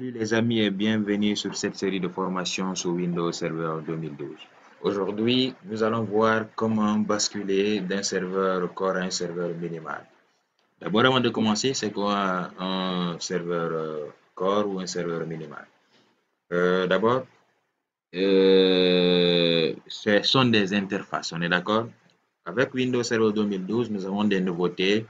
Salut les amis et bienvenue sur cette série de formations sur Windows Server 2012. Aujourd'hui, nous allons voir comment basculer d'un serveur core à un serveur minimal. D'abord, avant de commencer, c'est quoi un serveur core ou un serveur minimal? D'abord, ce sont des interfaces, on est d'accord? Avec Windows Server 2012, nous avons des nouveautés.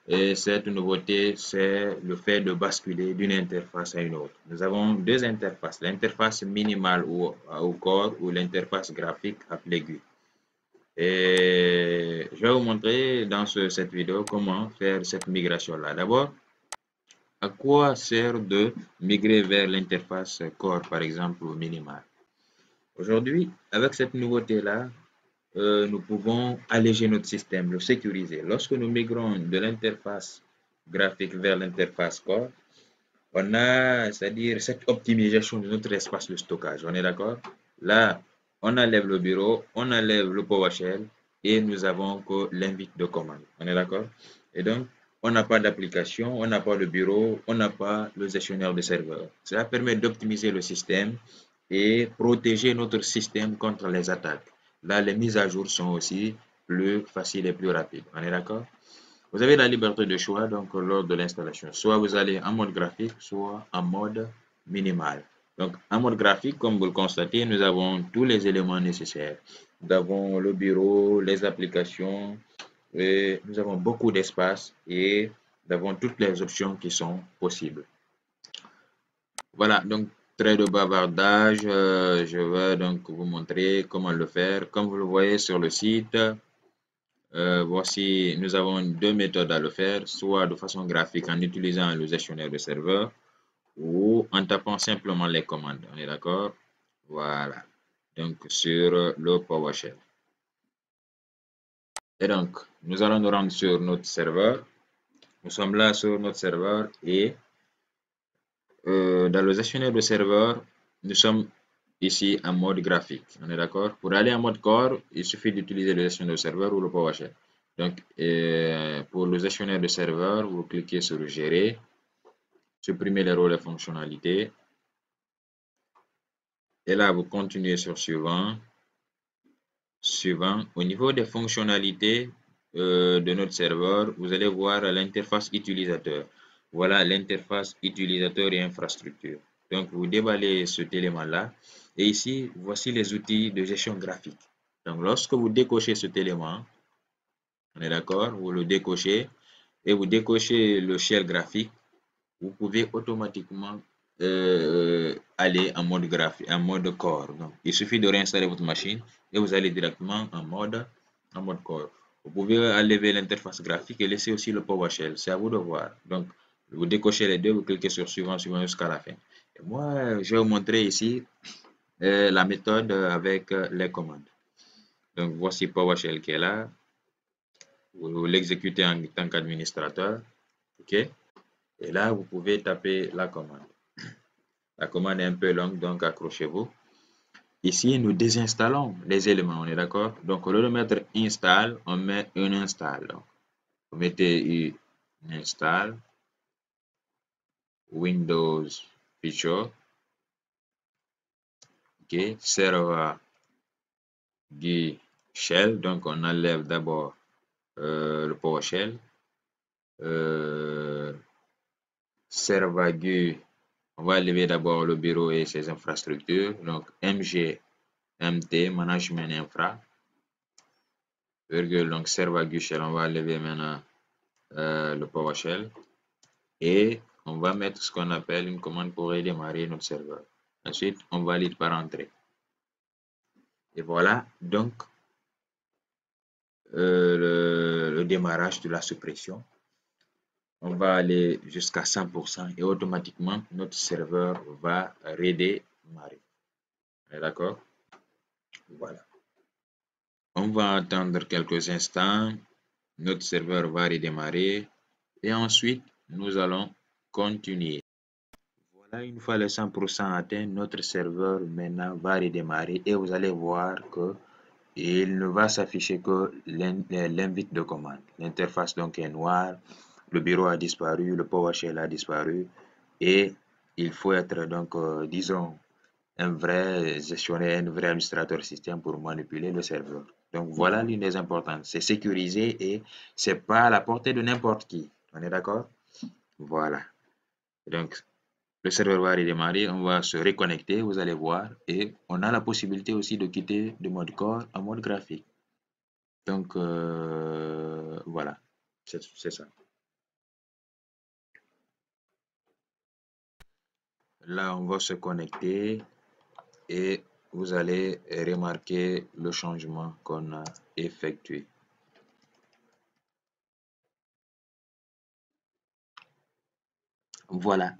Et cette nouveauté, c'est le fait de basculer d'une interface à une autre. Nous avons deux interfaces, l'interface minimale ou core ou l'interface graphique appelée GUI. Et je vais vous montrer dans cette vidéo comment faire cette migration-là. D'abord, à quoi sert de migrer vers l'interface core, par exemple, ou minimale? Aujourd'hui, avec cette nouveauté-là, nous pouvons alléger notre système, le sécuriser. Lorsque nous migrons de l'interface graphique vers l'interface core, on a, c'est-à-dire cette optimisation de notre espace de stockage. On est d'accord? Là, on enlève le bureau, on enlève le PowerShell et nous avons que l'invite de commande. On est d'accord? Et donc, on n'a pas d'application, on n'a pas de bureau, on n'a pas le gestionnaire de serveur. Cela permet d'optimiser le système et protéger notre système contre les attaques. Là, les mises à jour sont aussi plus faciles et plus rapides. On est d'accord? Vous avez la liberté de choix donc lors de l'installation. Soit vous allez en mode graphique, soit en mode minimal. Donc, en mode graphique, comme vous le constatez, nous avons tous les éléments nécessaires. Nous avons le bureau, les applications, et nous avons beaucoup d'espace et nous avons toutes les options qui sont possibles. Voilà, donc trait de bavardage, je vais donc vous montrer comment le faire. Comme vous le voyez sur le site, voici, nous avons deux méthodes à le faire, soit de façon graphique en utilisant le gestionnaire de serveur ou en tapant simplement les commandes. On est d'accord? Voilà, donc sur le PowerShell. Et donc, nous allons nous rendre sur notre serveur. Nous sommes là sur notre serveur et dans le gestionnaire de serveur, nous sommes ici en mode graphique. On est d'accord? Pour aller en mode core, il suffit d'utiliser le gestionnaire de serveur ou le PowerShell. Donc, pour le gestionnaire de serveur, vous cliquez sur Gérer, supprimez les rôles et fonctionnalités. Et là, vous continuez sur Suivant. Au niveau des fonctionnalités de notre serveur, vous allez voir l'interface utilisateur. Voilà l'interface utilisateur et infrastructure. Donc, vous déballez cet élément-là. Et ici, voici les outils de gestion graphique. Donc, lorsque vous décochez cet élément, on est d'accord, vous le décochez et vous décochez le shell graphique, vous pouvez automatiquement aller en mode graphique, en mode core. Donc, il suffit de réinstaller votre machine et vous allez directement en mode core. Vous pouvez enlever l'interface graphique et laisser aussi le PowerShell. C'est à vous de voir. Donc, vous décochez les deux, vous cliquez sur suivant jusqu'à la fin. Et moi, je vais vous montrer ici la méthode avec les commandes. Donc, voici PowerShell qui est là. Vous l'exécutez en tant qu'administrateur. OK? Et là, vous pouvez taper la commande. La commande est un peu longue, donc accrochez-vous. Ici, nous désinstallons les éléments, on est d'accord? Donc, au lieu de mettre install, on met un install. Donc, vous mettez une install, Windows Feature, OK, server GUI shell. Donc, on enlève d'abord le PowerShell. Server GUI, on va enlever d'abord le bureau et ses infrastructures. Donc, MT, Management Infra. Virgule, donc server GUI shell, on va enlever maintenant le PowerShell. Et on va mettre ce qu'on appelle une commande pour redémarrer notre serveur. Ensuite, on valide par entrée. Et voilà, donc, le démarrage de la suppression. On va aller jusqu'à 100% et automatiquement, notre serveur va redémarrer. D'accord? Voilà. On va attendre quelques instants. Notre serveur va redémarrer. Et ensuite, nous allons continuer. Voilà, une fois les 100% atteint, notre serveur maintenant va redémarrer et vous allez voir que il ne va s'afficher que l'invite de commande. L'interface donc est noire, le bureau a disparu, le PowerShell a disparu et il faut être donc, disons, un vrai gestionnaire, un vrai administrateur système pour manipuler le serveur. Donc voilà l'une des importantes. C'est sécurisé et c'est pas à la portée de n'importe qui. On est d'accord? Voilà. Donc le serveur va redémarrer, on va se reconnecter, vous allez voir, et on a la possibilité aussi de quitter de mode corps en mode graphique. Donc voilà, c'est ça. Là, on va se connecter et vous allez remarquer le changement qu'on a effectué. Voilà.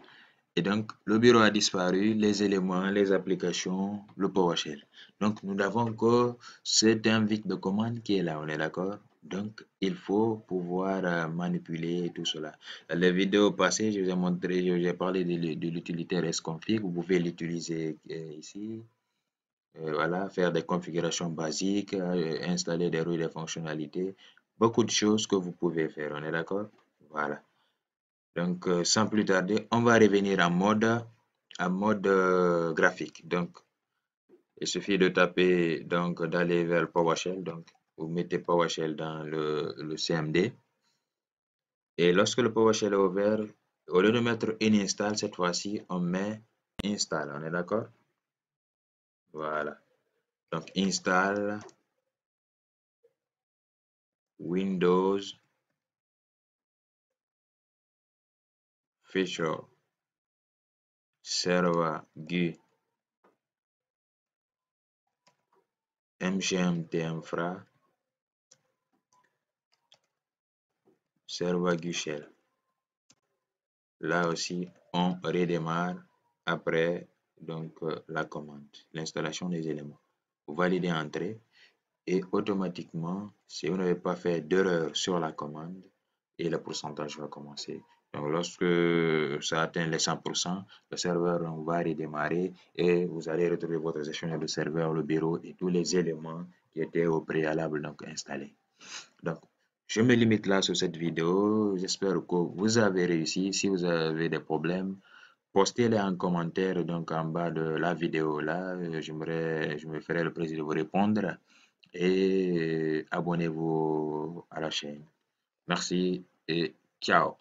Et donc, le bureau a disparu, les éléments, les applications, le PowerShell. Donc, nous n'avons que cet invite de commande qui est là, on est d'accord? Donc, il faut pouvoir manipuler tout cela. Les vidéos passées, je vous ai montré, je vous ai parlé de l'utilité REST-config. Vous pouvez l'utiliser ici. Voilà, faire des configurations basiques, installer des rôles et des fonctionnalités. Beaucoup de choses que vous pouvez faire, on est d'accord? Voilà. Donc, sans plus tarder, on va revenir en mode graphique. Donc, il suffit de taper, donc d'aller vers le PowerShell. Donc, vous mettez PowerShell dans le CMD. Et lorsque le PowerShell est ouvert, au lieu de mettre une install, cette fois-ci, on met install. On est d'accord? Voilà. Donc, install Windows Feature Server GUI MGMT Infra Server GUI Shell. Là aussi, on redémarre après donc la commande, l'installation des éléments. Vous validez entrée et automatiquement, si vous n'avez pas fait d'erreur sur la commande, et le pourcentage va commencer. Donc, lorsque ça atteint les 100%, le serveur va redémarrer et vous allez retrouver votre gestionnaire de serveur, le bureau et tous les éléments qui étaient au préalable donc installés. Donc, je me limite là sur cette vidéo. J'espère que vous avez réussi. Si vous avez des problèmes, postez-les en commentaire donc en bas de la vidéo là. Je me ferai le plaisir de vous répondre et abonnez-vous à la chaîne. Merci et ciao.